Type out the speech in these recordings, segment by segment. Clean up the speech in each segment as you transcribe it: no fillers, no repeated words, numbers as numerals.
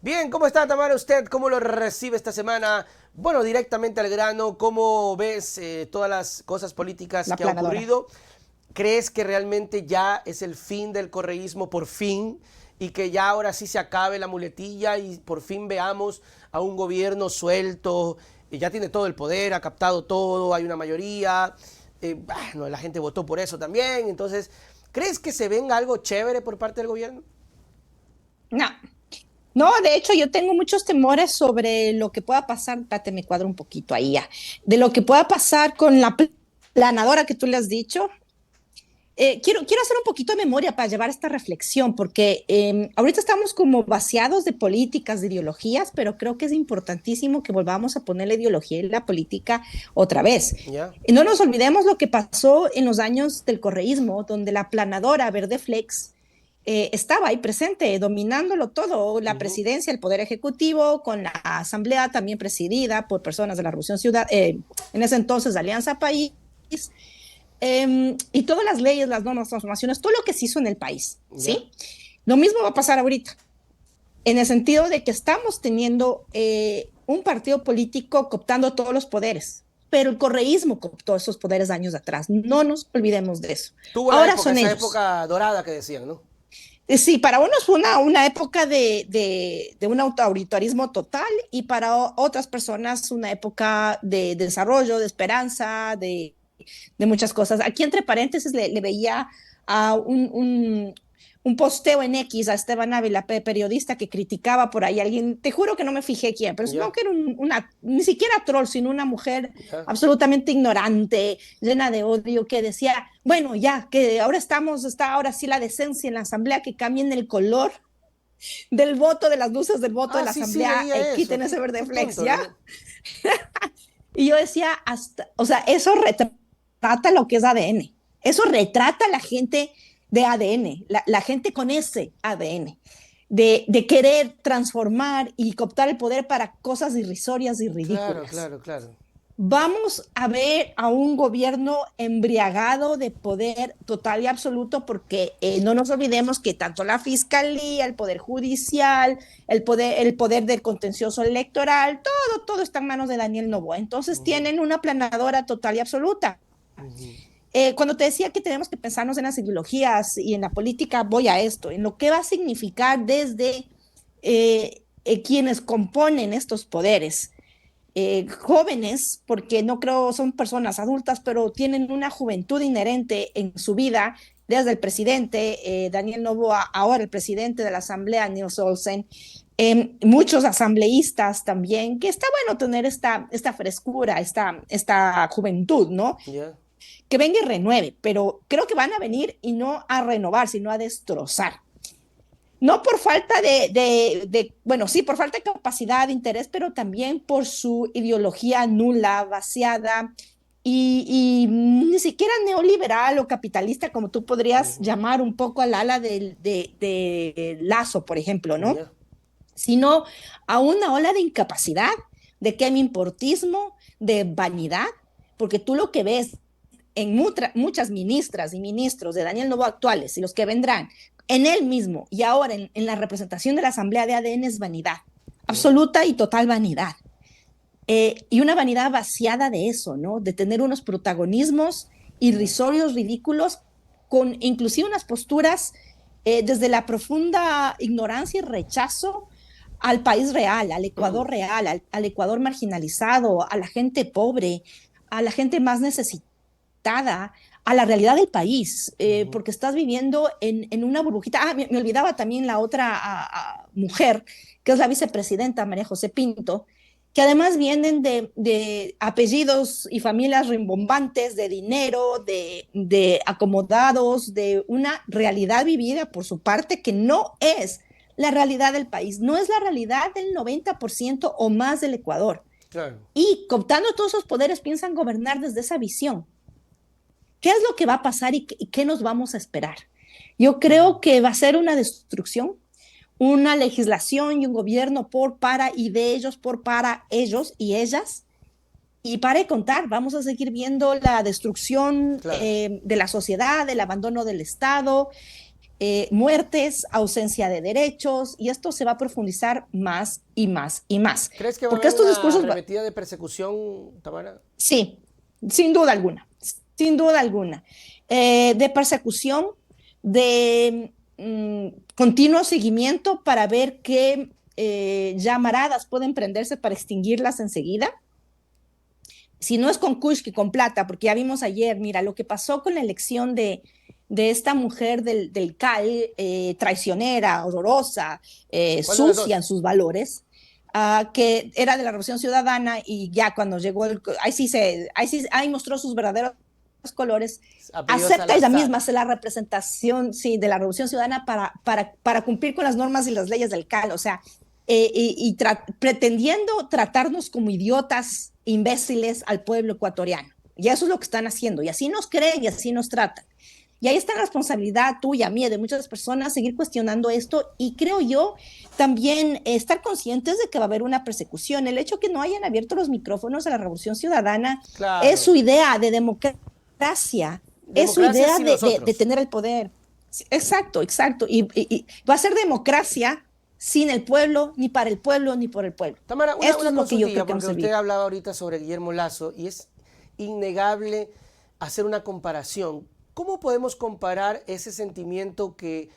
Bien, ¿cómo está Tamara usted? ¿Cómo lo recibe esta semana? Bueno, directamente al grano, ¿cómo ves todas las cosas políticas La que ha planadora. ocurrido? ¿Crees que realmente ya es el fin del correísmo por fin y que ya ahora sí se acabe la muletilla y por fin veamos a un gobierno suelto y ya tiene todo el poder, ha captado todo, hay una mayoría, bueno, la gente votó por eso también, entonces, ¿crees que se venga algo chévere por parte del gobierno? No, no, de hecho yo tengo muchos temores sobre lo que pueda pasar, espérate, me cuadro un poquito ahí ya, de lo que pueda pasar con la planadora que tú le has dicho. Quiero hacer un poquito de memoria para llevar esta reflexión, porque ahorita estamos como vaciados de políticas, de ideologías, pero creo que es importantísimo que volvamos a poner la ideología y la política otra vez. ¿Ya? Y no nos olvidemos lo que pasó en los años del correísmo, donde la planadora Verde Flex estaba ahí presente, dominándolo todo, la Ujú. presidencia, el poder ejecutivo, con la asamblea también presidida por personas de la Revolución Ciudad, en ese entonces Alianza País, y todas las leyes, las normas, transformaciones, todo lo que se hizo en el país, ¿Ya? ¿sí? Lo mismo va a pasar ahorita, en el sentido de que estamos teniendo un partido político cooptando todos los poderes, pero el correísmo cooptó esos poderes años atrás, no nos olvidemos de eso. Tuvo la Ahora época, son esa ellos. época dorada que decían, ¿no? Sí, para unos fue una época de un autoritarismo total y para otras personas una época de desarrollo, de esperanza, de muchas cosas. Aquí entre paréntesis le veía a un posteo en X a Esteban Ávila, periodista, que criticaba por ahí a alguien, te juro que no me fijé quién, pero supongo ¿Ya? que era ni siquiera troll, sino una mujer ¿Ya? absolutamente ignorante, llena de odio, que decía, bueno, ya, que ahora está ahora sí la decencia en la asamblea, que cambien el color del voto, de las luces del voto de Ah, la sí, sí, asamblea, leía eso. quiten Qué, ese verde qué flex, tonto, ¿ya? ¿no? Y yo decía, hasta, o sea, eso retrata lo que es ADN. Eso retrata la gente de ADN, la gente con ese ADN, de querer transformar y cooptar el poder para cosas irrisorias y Claro, ridículas. claro, claro. Vamos a ver a un gobierno embriagado de poder total y absoluto, porque no nos olvidemos que tanto la fiscalía, el poder judicial, el poder del contencioso electoral, todo está en manos de Daniel Noboa. Entonces Ujú, tienen una planadora total y absoluta. ujú, Cuando te decía que tenemos que pensarnos en las ideologías y en la política, voy a esto, en lo que va a significar desde quienes componen estos poderes, jóvenes, porque no creo son personas adultas, pero tienen una juventud inherente en su vida, desde el presidente Daniel Noboa, ahora el presidente de la Asamblea, Niels Olsen, muchos asambleístas también, que está bueno tener esta frescura, esta juventud, ¿no? ¿Ya? Que venga y renueve, pero creo que van a venir y no a renovar, sino a destrozar. No por falta bueno, sí, por falta de capacidad, de interés, pero también por su ideología nula, vaciada y ni siquiera neoliberal o capitalista, como tú podrías Ujú, llamar un poco al ala de Lazo, por ejemplo, ¿no? ¿ya? Sino a una ola de incapacidad, de importismo, de vanidad, porque tú lo que ves en muchas ministras y ministros de Daniel Noboa actuales y los que vendrán, en él mismo y ahora en la representación de la Asamblea de ADN, es vanidad, ¿Ya? absoluta y total vanidad. Y una vanidad vaciada de eso, ¿no? De tener unos protagonismos ¿Ya? irrisorios, ridículos, con inclusive unas posturas desde la profunda ignorancia y rechazo al país real, al Ecuador marginalizado, a la gente pobre, a la gente más necesitada, a la realidad del país, Ujú, porque estás viviendo en una burbujita. Me olvidaba también la otra mujer, que es la vicepresidenta María José Pinto, que además vienen de apellidos y familias rimbombantes, de dinero, de acomodados, de una realidad vivida por su parte que no es la realidad del país, no es la realidad del 90% o más del Ecuador. claro. Y cooptando todos esos poderes piensan gobernar desde esa visión. ¿Qué es lo que va a pasar y qué nos vamos a esperar? Yo Ujú. creo que va a ser una destrucción, una legislación y un gobierno por, para y de ellos, por, para ellos y ellas. Y para de contar, vamos a seguir viendo la destrucción Claro. de la sociedad, el abandono del Estado, muertes, ausencia de derechos, y esto se va a profundizar más y más y más. ¿Crees que va a Porque haber estos una discursos, arremetida de persecución, Tamara? sí, sin duda alguna, sin duda alguna, de persecución, de continuo seguimiento para ver qué llamaradas pueden prenderse para extinguirlas enseguida. Si no es con Kushki, con plata, porque ya vimos ayer, mira, lo que pasó con la elección de esta mujer del CAL, traicionera, horrorosa, ¿Cuál de las sucia en dos? sus valores, que era de la Revolución Ciudadana, y ya cuando llegó, ahí mostró sus verdaderos colores, Apellido acepta ella Salazar. misma ser la representación, sí, de la Revolución Ciudadana para cumplir con las normas y las leyes del CAL, o sea, pretendiendo tratarnos como idiotas, imbéciles al pueblo ecuatoriano. Y eso es lo que están haciendo, y así nos creen y así nos tratan. Y ahí está la responsabilidad tuya, mía, de muchas personas, seguir cuestionando esto, y creo yo también estar conscientes de que va a haber una persecución. El hecho que no hayan abierto los micrófonos a la Revolución Ciudadana es Claro. su idea de democracia, es su Democracia idea sin de nosotros. tener el poder. Exacto, exacto. Y va a ser democracia sin el pueblo, ni para el pueblo, ni por el pueblo. Tamara, Esto una es lo que yo consultilla, creo que porque hemos usted vivido. hablaba ahorita sobre Guillermo Lazo y es innegable hacer una comparación. ¿Cómo podemos comparar ese sentimiento que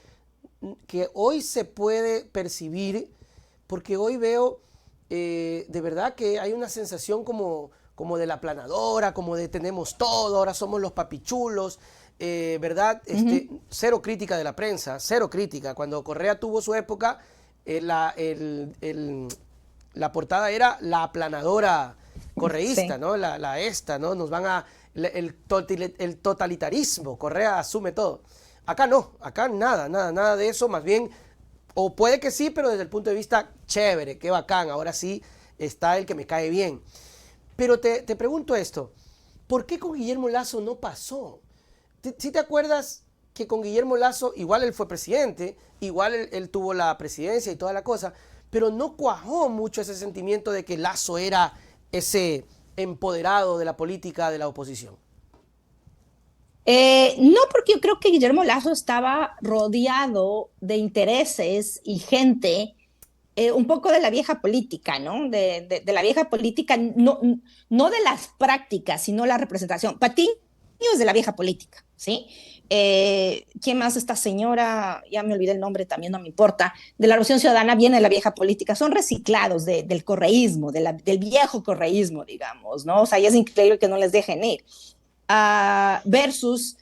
hoy se puede percibir? Porque hoy veo de verdad que hay una sensación como de la aplanadora, como de tenemos todo, ahora somos los papichulos, ¿verdad? Uh -huh. Cero crítica de la prensa, cero crítica. Cuando Correa tuvo su época, la portada era la aplanadora correísta, Sí. ¿no? La esta, ¿no? Nos van a... El totalitarismo, Correa asume todo. Acá no, acá nada, nada, nada de eso, más bien, o puede que sí, pero desde el punto de vista chévere, qué bacán, ahora sí está el que me cae bien. Pero te pregunto esto, ¿por qué con Guillermo Lazo no pasó? ¿Sí te acuerdas que con Guillermo Lazo, igual él fue presidente, igual él tuvo la presidencia y toda la cosa, pero no cuajó mucho ese sentimiento de que Lazo era ese empoderado de la política de la oposición? No, porque yo creo que Guillermo Lazo estaba rodeado de intereses y gente un poco de la vieja política, ¿no? De la vieja política, no, no de las prácticas, sino la representación. Patiño es de la vieja política, ¿sí? ¿Quién más? Esta señora, ya me olvidé el nombre, también no me importa, de la Revolución Ciudadana, viene de la vieja política, son reciclados del correísmo, del viejo correísmo, digamos, ¿no? O sea, y es increíble que no les dejen ir. Versus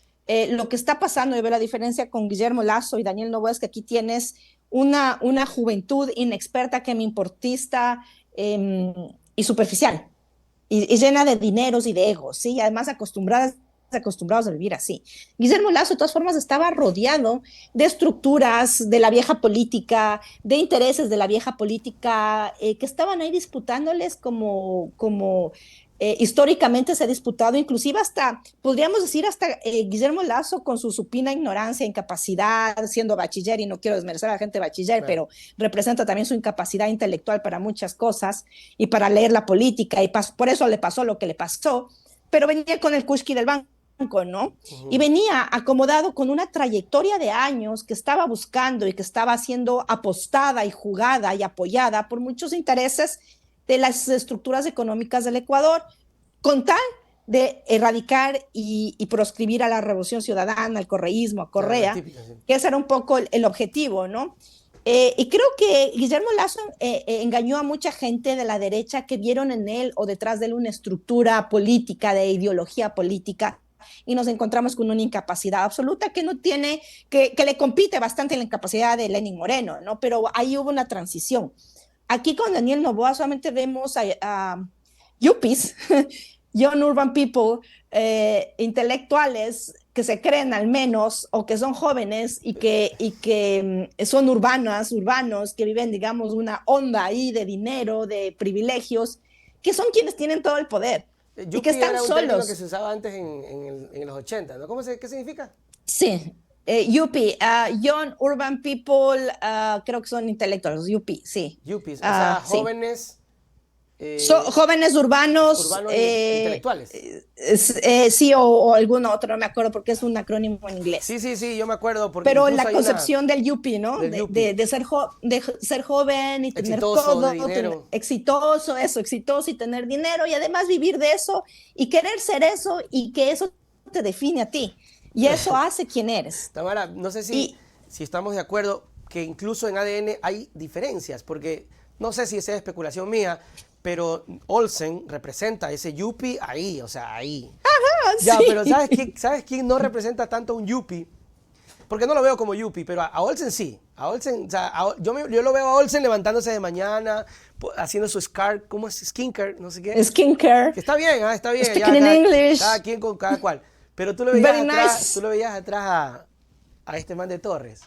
lo que está pasando, y veo la diferencia con Guillermo Lazo y Daniel Noboa, es que aquí tienes una juventud inexperta, que me importista y superficial, y llena de dineros y de egos, ¿sí? Además acostumbrados a vivir así. Guillermo Lazo, de todas formas, estaba rodeado de estructuras de la vieja política, de intereses de la vieja política, que estaban ahí disputándoles como históricamente se ha disputado, inclusive hasta, podríamos decir, hasta Guillermo Lazo con su supina ignorancia, incapacidad, siendo bachiller, y no quiero desmerecer a la gente de bachiller, Claro. pero representa también su incapacidad intelectual para muchas cosas y para leer la política, y por eso le pasó lo que le pasó, pero venía con el Kushki del banco, ¿no? Y venía acomodado con una trayectoria de años que estaba buscando y que estaba siendo apostada y jugada y apoyada por muchos intereses de las estructuras económicas del Ecuador, con tal de erradicar y proscribir a la Revolución Ciudadana, al correísmo, a Claro, la Correa, típica, sí. que ese era un poco el objetivo, ¿no? Y creo que Guillermo Lazo engañó a mucha gente de la derecha que vieron en él o detrás de él una estructura política, de ideología política, y nos encontramos con una incapacidad absoluta que no tiene, que le compite bastante en la incapacidad de Lenin Moreno, ¿no? Pero ahí hubo una transición. Aquí con Daniel Noboa solamente vemos a yuppies, young urban people, intelectuales que se creen al menos, o que son jóvenes y que son urbanos, que viven, digamos, una onda ahí de dinero, de privilegios, que son quienes tienen todo el poder y que Yuppie están era un término que solos. se usaba antes en los 80, ¿no? ¿Qué significa? Sí, yuppie, young urban people, creo que son intelectuales, yuppie, sí. Yuppies, o sea, Sí. jóvenes Jóvenes urbanos, urbanos intelectuales. sí, o algún otro, no me acuerdo porque es un acrónimo en inglés. Sí, yo me acuerdo. Porque pero la concepción del yuppie, ¿no? Del yuppie. De ser joven y tener exitoso, todo, de dinero. exitoso y tener dinero y además vivir de eso y querer ser eso y que eso te define a ti. Y eso hace quién eres. Tamara, no sé si estamos de acuerdo que incluso en ADN hay diferencias, porque no sé si esa es especulación mía, pero Olsen representa ese yuppie ahí, o sea, ahí. Ajá, ya, sí. pero ¿sabes quién no representa tanto un yuppie? Porque no lo veo como yuppie, pero a Olsen sí. A Olsen, o sea, yo lo veo a Olsen levantándose de mañana, haciendo su ¿cómo es? Skincare, no sé qué. Skincare. Que está bien, está bien. Speaking in English. Cada quien con cada cual. Pero tú lo veías atrás a este man de Torres.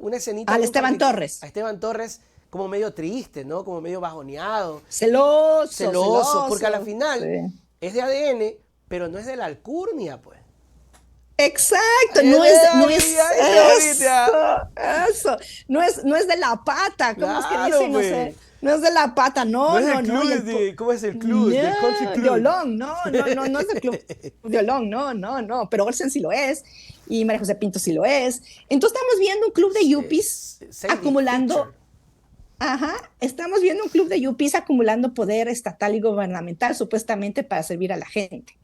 Una escenita. Al Esteban Torres. A Esteban Torres como medio triste, ¿no? Como medio bajoneado. Celoso. Porque a la final es de ADN, pero no es de la alcurnia, pues. Exacto, no es de la pata, ¿cómo es que dicen? No sé, no es de la pata, no. ¿Cómo es el club? Del country club. De Olón, no es del club de Olón, no, pero Olsen sí lo es, y María José Pinto sí lo es. Entonces estamos viendo un club de yuppies acumulando... estamos viendo un club de yuppies acumulando poder estatal y gubernamental, supuestamente para servir a la gente.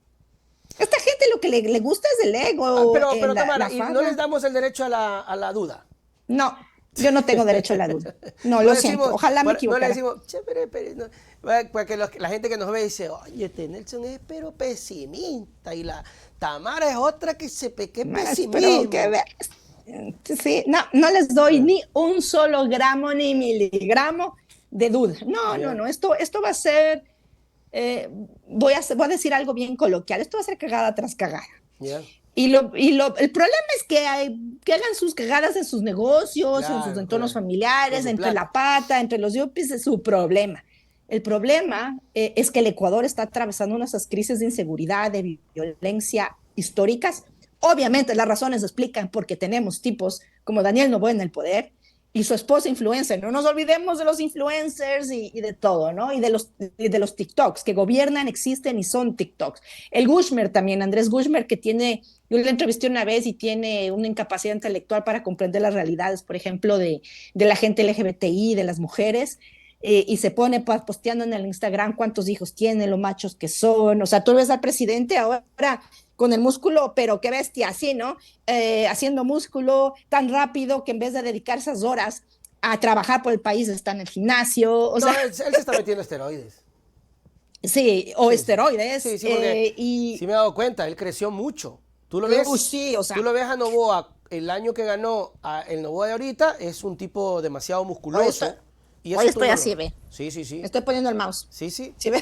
Esta gente lo que le gusta es el ego. Pero Tamara, ¿y no les damos el derecho a la duda? No, yo no tengo derecho a la duda. No, lo siento. Ojalá me equivocara. No le decimos, porque la gente que nos ve dice, oye, este Nelson es pero pesimista y la Tamara es otra que es pesimismo. Sí, no les doy ni un solo gramo ni miligramo de duda. No, esto va a ser... voy a decir algo bien coloquial, esto va a ser cagada tras cagada. Yeah. El problema es que hagan sus cagadas en sus negocios, en sus entornos familiares, entre la pata, entre los yuppies, es su problema. El problema es que el Ecuador está atravesando unas crisis de inseguridad, de violencia históricas. Obviamente las razones se explican porque tenemos tipos como Daniel Noboa en el poder, y su esposa influencer. No nos olvidemos de los influencers y de todo, ¿no? Y de los TikToks que gobiernan, existen y son TikToks. El Gushmer también, Andrés Gushmer, que yo le entrevisté una vez y tiene una incapacidad intelectual para comprender las realidades, por ejemplo, de la gente LGBTI, de las mujeres, y se pone posteando en el Instagram cuántos hijos tiene, lo machos que son. O sea, tú ves al presidente ahora con el músculo, pero qué bestia, así, ¿no? Haciendo músculo tan rápido que en vez de dedicar esas horas a trabajar por el país está en el gimnasio. Él se está metiendo esteroides. Sí, esteroides. Sí, porque sí me he dado cuenta, él creció mucho. Tú lo ves, tú lo ves a Noboa, el año que ganó el Noboa de ahorita, es un tipo demasiado musculoso. Hoy estoy así, ve. Sí. Estoy poniendo el mouse. Sí. ¿Sí ve?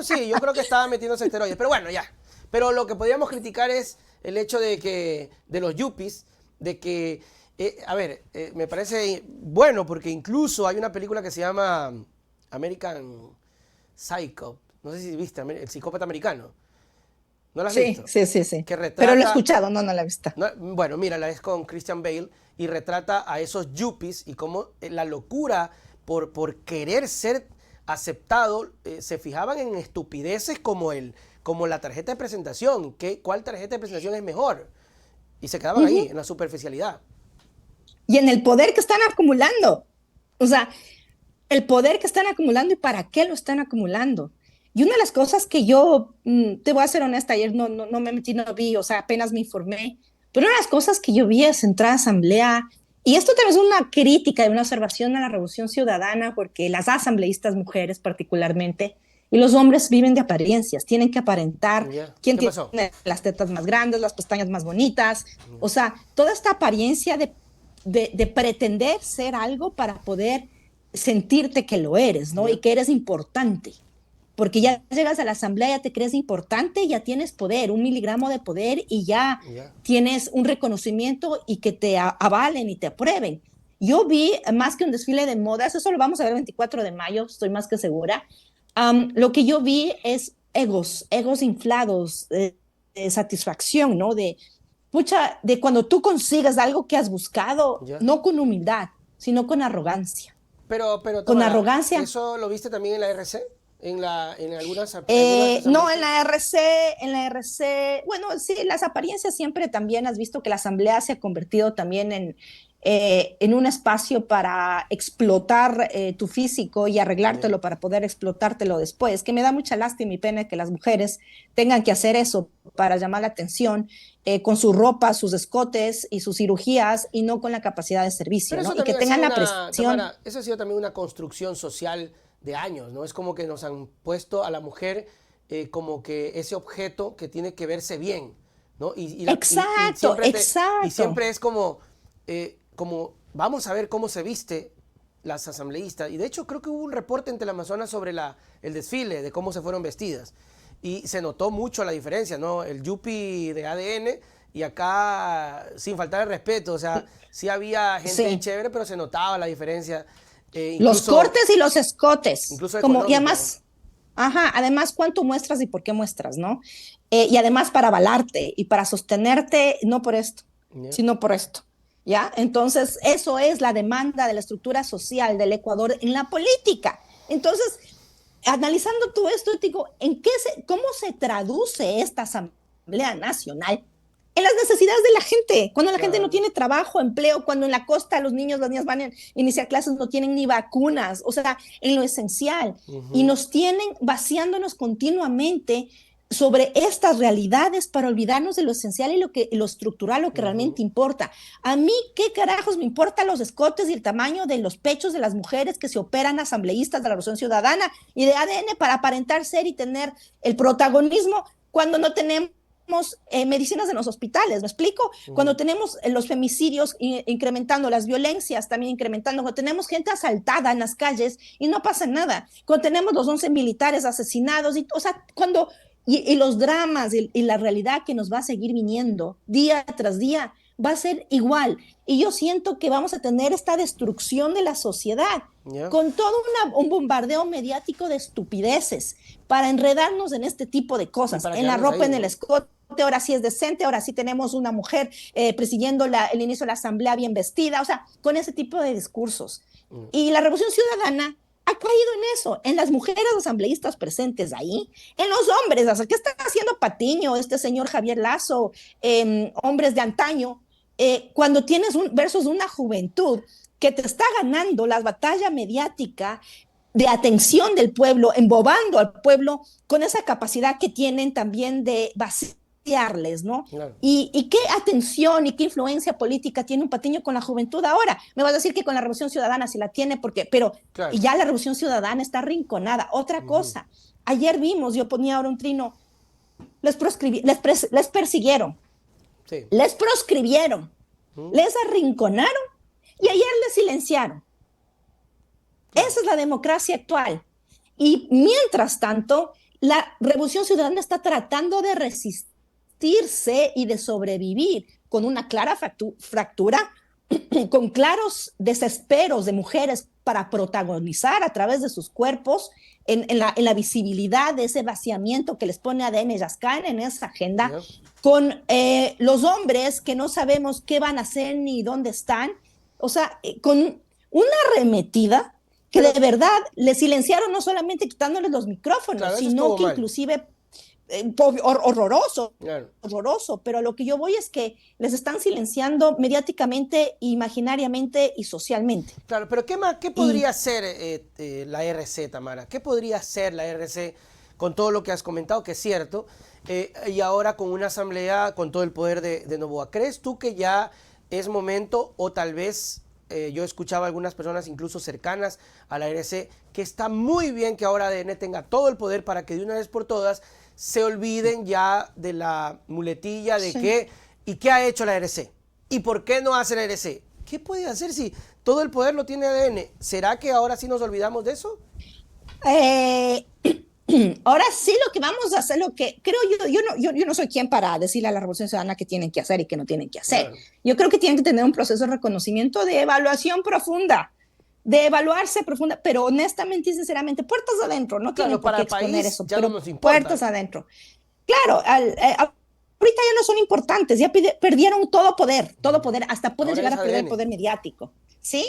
Sí, yo creo que estaba metiéndose esteroides, pero bueno, ya. Pero lo que podríamos criticar es el hecho de los yuppies, de que, me parece bueno porque incluso hay una película que se llama American Psycho, no sé si viste, El psicópata americano. ¿No la has visto? Sí. Que retrata, pero lo he escuchado, no la he visto. Bueno, mírala, es con Christian Bale y retrata a esos yuppies y cómo la locura por querer ser aceptado, se fijaban en estupideces como la tarjeta de presentación, cuál tarjeta de presentación es mejor. Y se quedaban ahí, en la superficialidad. Y en el poder que están acumulando. O sea, el poder que están acumulando y para qué lo están acumulando. Y una de las cosas que yo, te voy a ser honesta, ayer no me metí, no vi, o sea, apenas me informé, pero una de las cosas que yo vi es entrar a asamblea, y esto también es una crítica y una observación a la Revolución Ciudadana, porque las asambleístas mujeres particularmente, y los hombres viven de apariencias, tienen que aparentar quién tiene las tetas más grandes, las pestañas más bonitas, o sea, toda esta apariencia de pretender ser algo para poder sentirte que lo eres, ¿no? Y que eres importante. Porque ya llegas a la asamblea, ya te crees importante, ya tienes poder, 1 miligramo de poder y ya tienes un reconocimiento y que te avalen y te aprueben. Yo vi más que un desfile de modas, eso lo vamos a ver el 24 de mayo, estoy más que segura. Lo que yo vi es egos inflados, de satisfacción, ¿no? De cuando tú consigas algo que has buscado, no con humildad, sino con arrogancia. Pero con Tamara, arrogancia. ¿eso lo viste también en la RC? En algunas No, asambleas. en la RC, bueno, sí, las apariencias siempre también has visto que la asamblea se ha convertido también en un espacio para explotar tu físico y Yeah. arreglártelo para poder explotártelo después, que me da mucha lástima y pena que las mujeres tengan que hacer eso para llamar la atención con su ropa, sus escotes y sus cirugías y no con la capacidad de servicio, Pero ¿no? eso Y que también ha tengan sido la una, presión. Tamara, eso ha sido también una construcción social de años, ¿no? Es como que nos han puesto a la mujer como que ese objeto que tiene que verse bien, ¿no? Exacto, Y exacto. siempre es como, vamos a ver cómo se viste las asambleístas. Y de hecho creo que hubo un reporte en Teleamazonas sobre el desfile, de cómo se fueron vestidas. Y se notó mucho la diferencia, ¿no? El yupi de ADN y acá, sin faltar el respeto, o sea, sí había gente Sí. chévere, pero se notaba la diferencia, Los cortes y los escotes, incluso como, y económica, ¿no? además, ajá, además cuánto muestras y por qué muestras, ¿no? Y además para avalarte y para sostenerte, no por esto, Yeah. sino por esto, ¿ya? Entonces, eso es la demanda de la estructura social del Ecuador en la política. Entonces, analizando todo esto, digo, ¿cómo se traduce esta Asamblea Nacional en las necesidades de la gente? Cuando la gente no Claro. tiene trabajo, empleo, cuando en la costa los niños, las niñas van a iniciar clases, no tienen ni vacunas, o sea, en lo esencial. Y Ujú. nos tienen vaciándonos continuamente sobre estas realidades para olvidarnos de lo esencial y lo estructural, lo que Ujú. realmente importa. A mí, ¿qué carajos me importan los escotes y el tamaño de los pechos de las mujeres que se operan asambleístas de la Revolución Ciudadana y de ADN para aparentar ser y tener el protagonismo cuando no tenemos medicinas en los hospitales? ¿Me explico? Cuando Ujú. tenemos los femicidios incrementando, las violencias también incrementando, cuando tenemos gente asaltada en las calles y no pasa nada, cuando tenemos los 11 militares asesinados, o sea, y los dramas y la realidad que nos va a seguir viniendo día tras día va a ser igual. Y yo siento que vamos a tener esta destrucción de la sociedad Yeah. con todo un bombardeo mediático de estupideces para enredarnos en este tipo de Y cosas, para en la quedarnos ropa, ahí, en el ¿no? escote. Ahora sí es decente, ahora sí tenemos una mujer presidiendo el inicio de la asamblea bien vestida, o sea, con ese tipo de discursos. Mm. Y la Revolución Ciudadana ha caído en eso, en las mujeres asambleístas presentes ahí, en los hombres, o sea, ¿qué está haciendo Patiño, este señor Javier Lazo, hombres de antaño, cuando tienes versus una juventud que te está ganando la batalla mediática de atención del pueblo, embobando al pueblo con esa capacidad que tienen también de vaciarles, ¿no? Claro. ¿Y qué atención y qué influencia política tiene un Patiño con la juventud ahora? Me vas a decir que con la Revolución Ciudadana sí la tiene, pero Claro. ya la Revolución Ciudadana está arrinconada. Otra Ujú. cosa, ayer vimos, yo ponía ahora un trino, les persiguieron, Sí. les proscribieron, Ujú. les arrinconaron y ayer les silenciaron. Claro. Esa es la democracia actual. Y mientras tanto, la Revolución Ciudadana está tratando de resistirse y de sobrevivir con una clara fractura, con claros desesperos de mujeres para protagonizar a través de sus cuerpos en la visibilidad de ese vaciamiento que les pone ADN Yascan en esa agenda, Yeah. con los hombres que no sabemos qué van a hacer ni dónde están, o sea, con una arremetida que Pero, de verdad le silenciaron no solamente quitándoles los micrófonos, claro, eso sino estuvo que mal. inclusive horroroso, Claro. horroroso, pero a lo que yo voy es que les están silenciando mediáticamente, imaginariamente y socialmente. Claro, pero ¿qué Y podría hacer la RC, Tamara? ¿Qué podría hacer la RC con todo lo que has comentado, que es cierto, y ahora con una asamblea con todo el poder de Noboa? ¿Crees tú que ya es momento, o tal vez yo escuchaba a algunas personas incluso cercanas a la RC, que está muy bien que ahora ADN tenga todo el poder para que de una vez por todas se olviden ya de la muletilla de sí. que, ¿y qué ha hecho la RC? ¿Y por qué no hace la RC? ¿Qué puede hacer si todo el poder lo tiene ADN? ¿Será que ahora sí nos olvidamos de eso? Eh, ahora sí lo que vamos a hacer, lo que creo yo no soy quien para decirle a la Revolución Ciudadana qué tienen que hacer y qué no tienen que hacer. Claro. Yo creo que tienen que tener un proceso de reconocimiento, de evaluación profunda, de evaluarse profunda, pero honestamente y sinceramente, puertas adentro, no Claro, tienen por para qué el exponer país eso, ya no pero nos importa. puertas adentro. Claro, ya no son importantes, ya perdieron todo poder, hasta pueden Ahora llegar es a perder el ADN. poder mediático, ¿sí?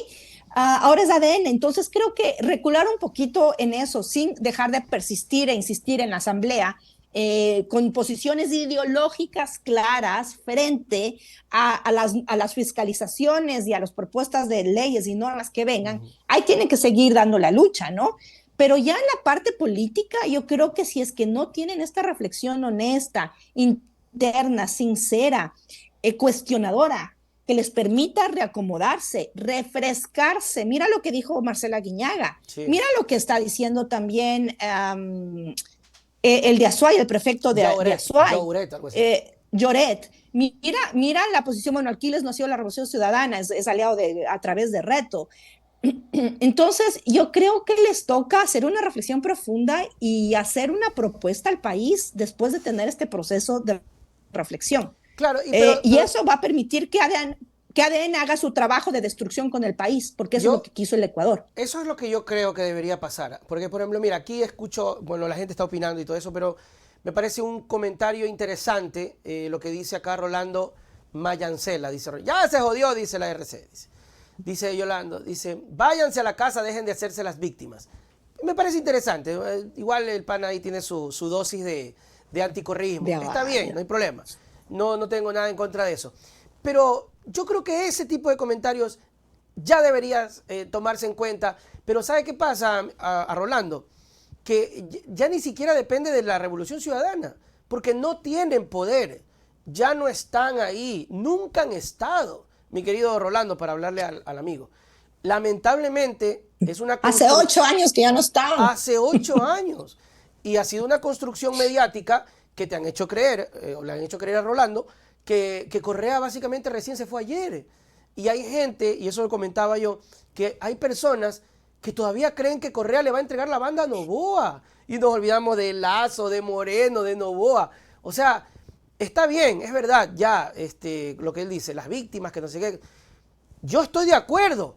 Ahora es ADN, entonces creo que recular un poquito en eso, sin dejar de persistir e insistir en la asamblea, con posiciones ideológicas claras frente a las fiscalizaciones y a las propuestas de leyes y normas que vengan, ahí tienen que seguir dando la lucha, ¿no? Pero ya en la parte política, yo creo que si es que no tienen esta reflexión honesta, interna, sincera, cuestionadora, que les permita reacomodarse, refrescarse. Mira lo que dijo Marcela Guiñaga, Sí. mira lo que está diciendo también el de Azuay, el prefecto de Azuay, Jauret, algo así. Lloret. Mira la posición, bueno, Aquiles no ha sido la Revolución Ciudadana, es aliado a través de Reto. Entonces, yo creo que les toca hacer una reflexión profunda y hacer una propuesta al país después de tener este proceso de reflexión. Claro, Y eso va a permitir que ADN haga su trabajo de destrucción con el país, porque eso es lo yo, que quiso el Ecuador. eso es lo que yo creo que debería pasar. Porque, por ejemplo, mira, aquí escucho, bueno, la gente está opinando y todo eso, pero me parece un comentario interesante lo que dice acá Rolando Mayancela. Dice, ya se jodió, dice la RC. Dice Yolando, dice, váyanse a la casa, dejen de hacerse las víctimas. Me parece interesante. Igual el pana ahí tiene su dosis de anticorrismo. Está bien, no hay problema. No tengo nada en contra de eso. Pero yo creo que ese tipo de comentarios ya debería tomarse en cuenta. Pero ¿sabe qué pasa a Rolando? Que ya ni siquiera depende de la Revolución Ciudadana, porque no tienen poder, ya no están ahí, nunca han estado, mi querido Rolando, para hablarle al amigo. Lamentablemente es una Hace 8 años que ya no estaban. Hace 8 años. Y ha sido una construcción mediática que te han hecho creer, o le han hecho creer a Rolando, que Correa básicamente recién se fue ayer. Y hay gente, y eso lo comentaba yo, que hay personas que todavía creen que Correa le va a entregar la banda a Noboa. Y nos olvidamos de Lazo, de Moreno, de Noboa. O sea, está bien, es verdad, ya lo que él dice, las víctimas, que no sé qué. Yo estoy de acuerdo.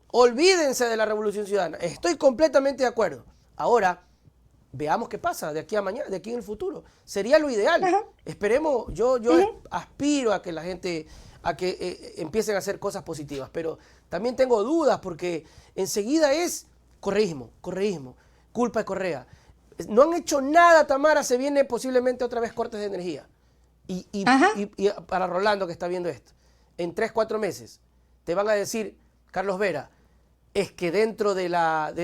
Olvídense de la Revolución Ciudadana. Estoy completamente de acuerdo. Ahora, veamos qué pasa de aquí a mañana, de aquí en el futuro. Sería lo ideal. Esperemos, yo aspiro a que la gente, a que empiecen a hacer cosas positivas, pero también tengo dudas porque enseguida es correísmo, culpa de Correa. No han hecho nada, Tamara, se viene posiblemente otra vez cortes de energía. Y para Rolando que está viendo esto, en 3, 4 meses te van a decir, Carlos Vera, es que dentro de las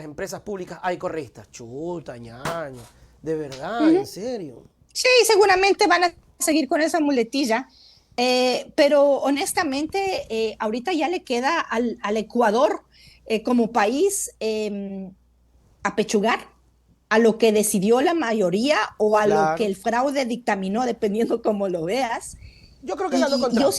empresas públicas hay correístas. Chuta, ñaño, de verdad, en serio. Sí, seguramente van a seguir con esa muletilla, pero honestamente ahorita ya le queda al Ecuador como país apechugar a lo que decidió la mayoría o a lo que el fraude dictaminó, dependiendo cómo lo veas. Yo creo que ganó con Trump.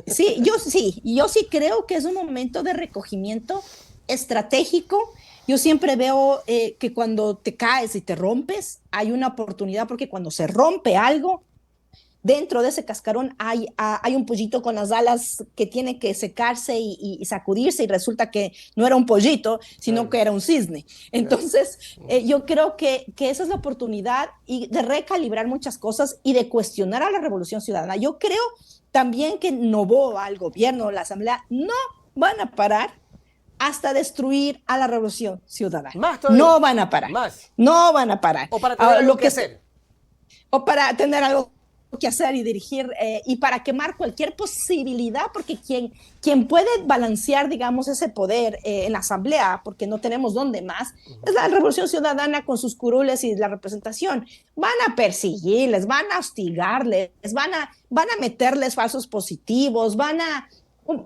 Yo sí creo que es un momento de recogimiento estratégico. Yo siempre veo que cuando te caes y te rompes, hay una oportunidad, porque cuando se rompe algo, dentro de ese cascarón hay un pollito con las alas que tiene que secarse y sacudirse, y resulta que no era un pollito, sino que era un cisne. Entonces, yo creo que esa es la oportunidad de recalibrar muchas cosas y de cuestionar a la Revolución Ciudadana. Yo creo también que Noboa, el gobierno, la asamblea, no van a parar hasta destruir a la Revolución Ciudadana. Más todavía. No van a parar. Más. No van a parar. O para tener algo que hacer. O para tener algo que hacer y dirigir y para quemar cualquier posibilidad, porque quien puede balancear, digamos, ese poder en la asamblea, porque no tenemos dónde más, es la Revolución Ciudadana con sus curules y la representación. Van a perseguirles, van a hostigarles, van a meterles falsos positivos,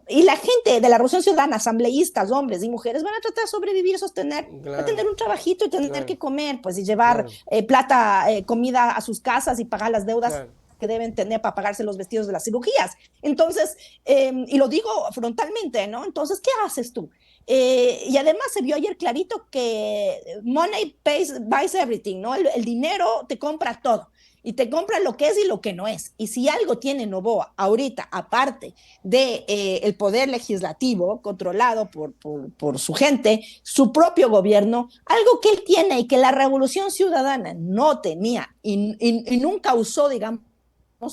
y la gente de la Revolución Ciudadana, asambleístas, hombres y mujeres, van a tratar de sobrevivir, sostener, a tener un trabajito y tener que comer, pues, y llevar plata, comida a sus casas y pagar las deudas que deben tener para pagarse los vestidos de las cirugías. Entonces, y lo digo frontalmente, ¿no? Entonces, ¿qué haces tú? Y además se vio ayer clarito que money buys everything, ¿no? El dinero te compra todo. Y te compra lo que es y lo que no es. Y si algo tiene Noboa ahorita, aparte de el poder legislativo controlado por su gente, su propio gobierno, algo que él tiene y que la Revolución Ciudadana no tenía y nunca usó, digamos,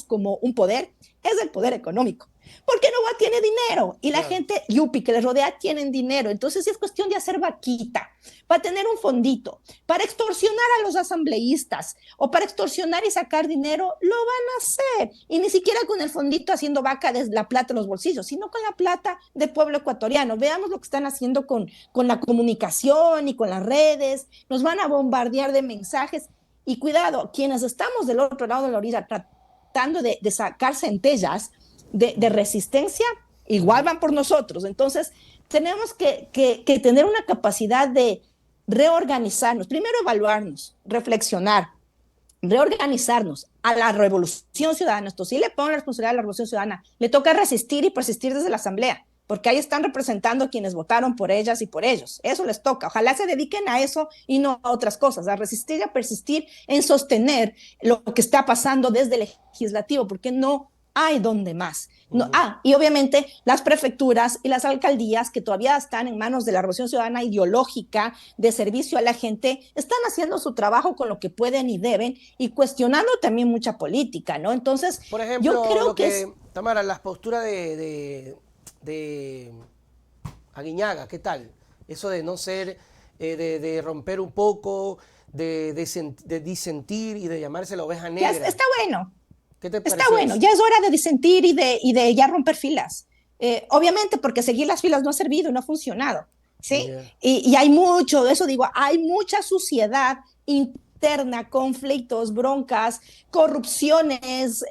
como un poder es el poder económico. Porque Novoa tiene dinero y la gente yupi que le rodea tienen dinero. Entonces es cuestión de hacer vaquita, para tener un fondito, para extorsionar a los asambleístas o para extorsionar y sacar dinero, lo van a hacer. Y ni siquiera con el fondito haciendo vaca de la plata en los bolsillos, sino con la plata del pueblo ecuatoriano. Veamos lo que están haciendo con la comunicación y con las redes. Nos van a bombardear de mensajes. Y cuidado, quienes estamos del otro lado de la orilla tratando de sacar centellas de resistencia, igual van por nosotros. Entonces, tenemos que tener una capacidad de reorganizarnos, primero evaluarnos, reflexionar, reorganizarnos a la revolución ciudadana. Esto sí le pongo la responsabilidad a la revolución ciudadana, le toca resistir y persistir desde la asamblea, porque ahí están representando a quienes votaron por ellas y por ellos. Eso les toca. Ojalá se dediquen a eso y no a otras cosas, a resistir y a persistir en sostener lo que está pasando desde el legislativo, porque no hay donde más. No, y obviamente las prefecturas y las alcaldías que todavía están en manos de la Revolución Ciudadana ideológica de servicio a la gente, están haciendo su trabajo con lo que pueden y deben y cuestionando también mucha política, ¿no? Entonces, por ejemplo, yo creo que Tamara, las posturas de Aguiñaga, ¿qué tal? Eso de no ser, de romper un poco, de disentir y de llamarse la oveja negra. Está bueno. ¿Qué te Está bueno, eso? ya es hora de disentir y de ya romper filas. Obviamente porque seguir las filas no ha servido, no ha funcionado, ¿sí? Yeah. Y hay mucho, eso digo, hay mucha suciedad interna, conflictos, broncas, corrupciones,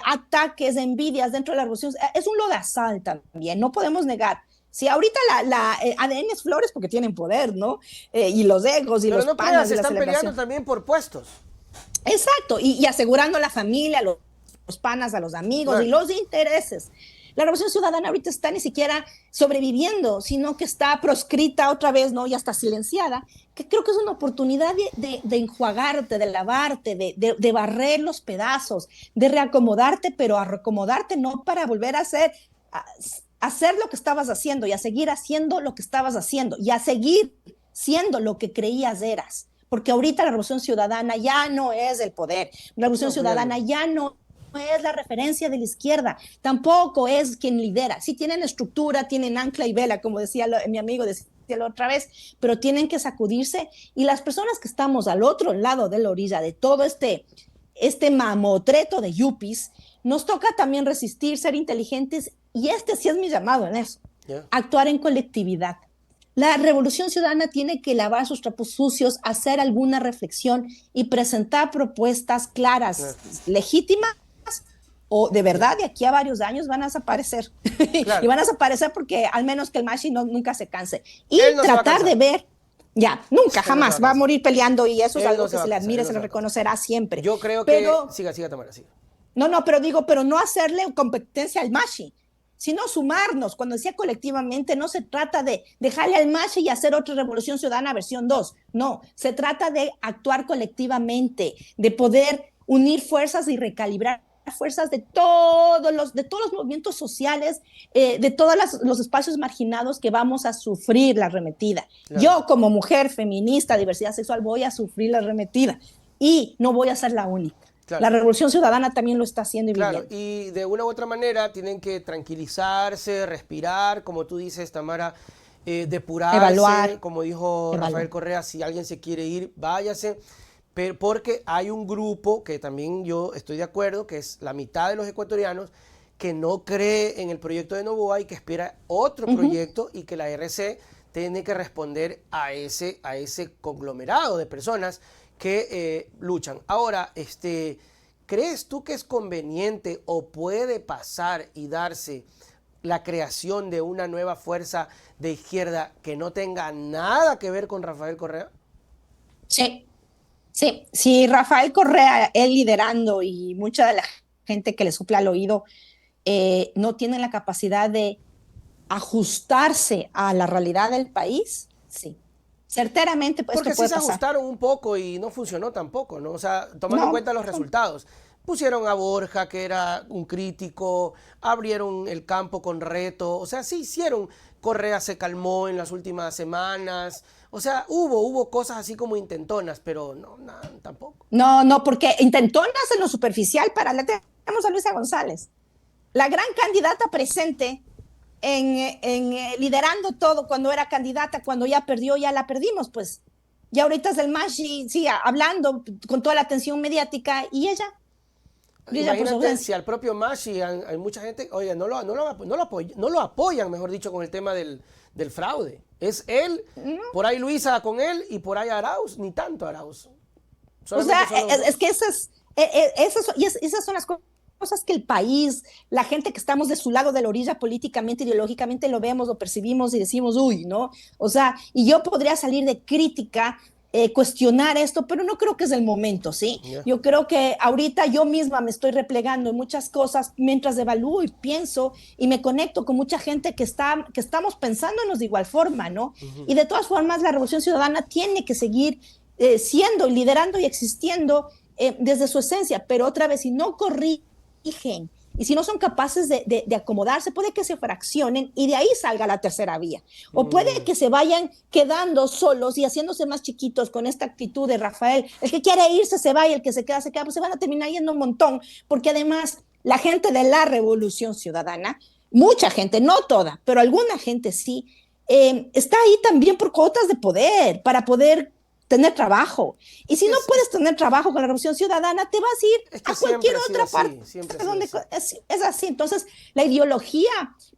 ataques, envidias dentro de la revolución. Es un lodazal también, no podemos negar. Sí, ahorita la ADN es flores porque tienen poder, ¿no? Y los egos y pero los no panas creas, de se la están celebración. peleando también por puestos. Exacto, y asegurando a la familia, los panas, a los amigos, Claro. y los intereses. La Revolución Ciudadana ahorita está ni siquiera sobreviviendo, sino que está proscrita otra vez, ¿no? Ya está silenciada, que creo que es una oportunidad de enjuagarte, de lavarte, de barrer los pedazos, de reacomodarte, pero a reacomodarte no para volver a hacer lo que estabas haciendo y a seguir haciendo lo que estabas haciendo y a seguir siendo lo que creías eras. Porque ahorita la Revolución Ciudadana ya no es el poder, la Revolución Ciudadana ya no es la referencia de la izquierda, tampoco es quien lidera. Sí tienen estructura, tienen ancla y vela, como decía mi amigo, decía la otra vez, pero tienen que sacudirse y las personas que estamos al otro lado de la orilla de todo este mamotreto de yuppies, nos toca también resistir, ser inteligentes y sí es mi llamado en eso, actuar en colectividad. La Revolución Ciudadana tiene que lavar sus trapos sucios, hacer alguna reflexión y presentar propuestas claras, legítimas o de verdad de aquí a varios años van a desaparecer. Claro. Y van a desaparecer porque al menos que el Mashi nunca se canse. Y no tratar de ver, nunca, jamás, va a morir peleando y eso es algo que se le admira, se le reconocerá siempre. Yo creo que... Siga, Tamara, siga. Pero no hacerle competencia al Mashi, sino sumarnos. Cuando decía colectivamente, no se trata de dejarle al Mashi y hacer otra Revolución Ciudadana versión 2. No, se trata de actuar colectivamente, de poder unir fuerzas y recalibrar fuerzas de todos los movimientos sociales, de todos los espacios marginados que vamos a sufrir la arremetida. Claro. Yo, como mujer feminista, diversidad sexual, voy a sufrir la arremetida y no voy a ser la única. Claro. La Revolución Ciudadana también lo está haciendo y viviendo. Y de una u otra manera tienen que tranquilizarse, respirar, como tú dices, Tamara, depurarse, evaluar, como dijo Rafael Correa, si alguien se quiere ir, váyase, pero porque hay un grupo que también yo estoy de acuerdo, que es la mitad de los ecuatorianos, que no cree en el proyecto de Novoa y que espera otro proyecto y que la RC tiene que responder a ese conglomerado de personas que luchan. Ahora, ¿crees tú que es conveniente o puede pasar y darse la creación de una nueva fuerza de izquierda que no tenga nada que ver con Rafael Correa? Sí. Si Rafael Correa, él liderando y mucha de la gente que le sopla al oído, no tienen la capacidad de ajustarse a la realidad del país, sí. Certeramente, pues, porque sí se ajustaron un poco y no funcionó tampoco, ¿no? O sea, tomando en cuenta los resultados. Pusieron a Borja, que era un crítico, abrieron el campo con Reto, o sea, sí hicieron. Correa se calmó en las últimas semanas, o sea, hubo cosas así como intentonas, pero no, tampoco. No, porque intentonas en lo superficial para la a Luisa González, la gran candidata presente liderando todo cuando era candidata, cuando ya perdió, ya la perdimos, pues. Y ahorita es el Mashi, sí, hablando con toda la atención mediática, y ella brilla por su Imagínate ausencia. si al propio Mashi hay mucha gente, oye, no lo apoyan, mejor dicho, con el tema del fraude. Es él, ¿No? por ahí Luisa con él y por ahí Arauz, ni tanto Arauz. O sea, Solamente son los dos. es que esas son las cosas que el país, la gente que estamos de su lado de la orilla políticamente, ideológicamente, lo vemos, lo percibimos y decimos, uy, ¿no? O sea, y yo podría salir de crítica, cuestionar esto, pero no creo que es el momento, ¿sí? Yeah. Yo creo que ahorita yo misma me estoy replegando en muchas cosas mientras evalúo y pienso y me conecto con mucha gente que estamos pensándonos de igual forma, ¿no? Y de todas formas, la Revolución Ciudadana tiene que seguir siendo, liderando y existiendo desde su esencia, pero otra vez, si no corrigen y si no son capaces de acomodarse, puede que se fraccionen y de ahí salga la tercera vía. O puede que se vayan quedando solos y haciéndose más chiquitos con esta actitud de Rafael. El que quiere irse se va y el que se queda, pues se van a terminar yendo un montón, porque además la gente de la Revolución Ciudadana, mucha gente, no toda, pero alguna gente sí, está ahí también por cuotas de poder, para poder tener trabajo. Y si no puedes tener trabajo con la Revolución Ciudadana, te vas a ir a cualquier otra parte. Es así. Entonces, la ideología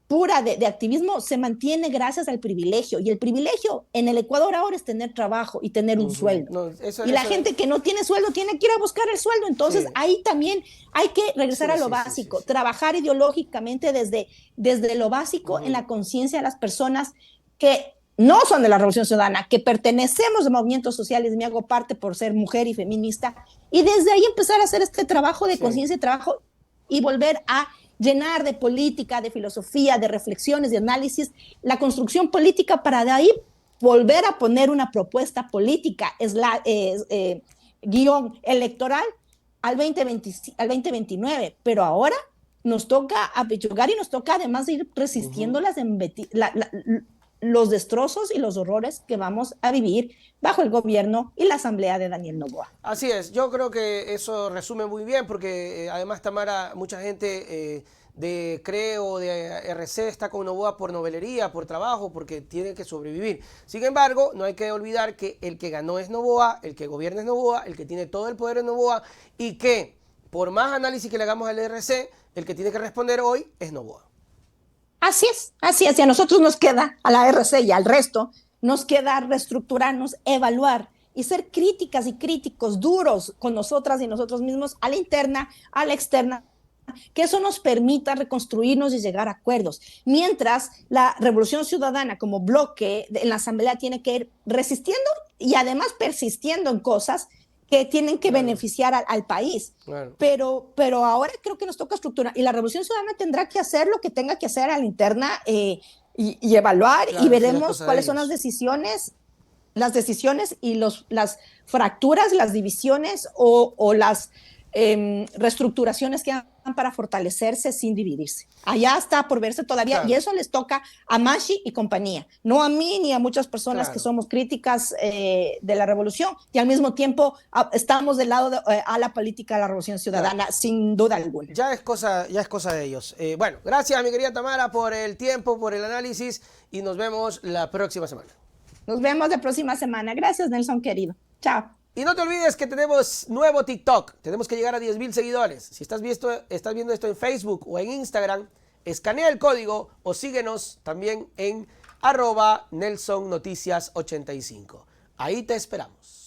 pura de activismo se mantiene gracias al privilegio. Y el privilegio en el Ecuador ahora es tener trabajo y tener un sueldo. No, y la gente que no tiene sueldo tiene que ir a buscar el sueldo. Entonces, ahí también hay que regresar a lo básico, trabajar ideológicamente desde lo básico en la conciencia de las personas que no son de la Revolución Ciudadana, que pertenecemos a movimientos sociales, me hago parte por ser mujer y feminista, y desde ahí empezar a hacer este trabajo de conciencia y trabajo y volver a llenar de política, de filosofía, de reflexiones, de análisis, la construcción política para de ahí volver a poner una propuesta política, guión electoral al 2029, pero ahora nos toca apechugar y nos toca además ir resistiendo los destrozos y los horrores que vamos a vivir bajo el gobierno y la asamblea de Daniel Noboa. Así es, yo creo que eso resume muy bien porque además, Tamara, mucha gente de Creo, de RC está con Noboa por novelería, por trabajo, porque tiene que sobrevivir. Sin embargo, no hay que olvidar que el que ganó es Noboa, el que gobierna es Noboa, el que tiene todo el poder es Noboa y que por más análisis que le hagamos al RC, el que tiene que responder hoy es Noboa. Así es, y a nosotros nos queda, a la RC y al resto, nos queda reestructurarnos, evaluar y ser críticas y críticos duros con nosotras y nosotros mismos, a la interna, a la externa, que eso nos permita reconstruirnos y llegar a acuerdos. Mientras la Revolución Ciudadana como bloque en la Asamblea tiene que ir resistiendo y además persistiendo en cosas que tienen que beneficiar al país. Claro. Pero ahora creo que nos toca estructurar y la Revolución Ciudadana tendrá que hacer lo que tenga que hacer a la interna y evaluar y veremos cuáles son las decisiones y las fracturas, las divisiones o las reestructuraciones que hagan para fortalecerse sin dividirse. Allá está por verse todavía, y eso les toca a Mashi y compañía, no a mí ni a muchas personas que somos críticas de la revolución y al mismo tiempo estamos del lado a la política de la Revolución Ciudadana, sin duda alguna. Ya es cosa de ellos. Bueno, gracias mi querida Tamara por el tiempo, por el análisis y nos vemos la próxima semana. Nos vemos la próxima semana. Gracias, Nelson, querido. Chao. Y no te olvides que tenemos nuevo TikTok. Tenemos que llegar a 10,000 seguidores. Si estás viendo esto en Facebook o en Instagram, escanea el código o síguenos también en @NelsonNoticias85. Ahí te esperamos.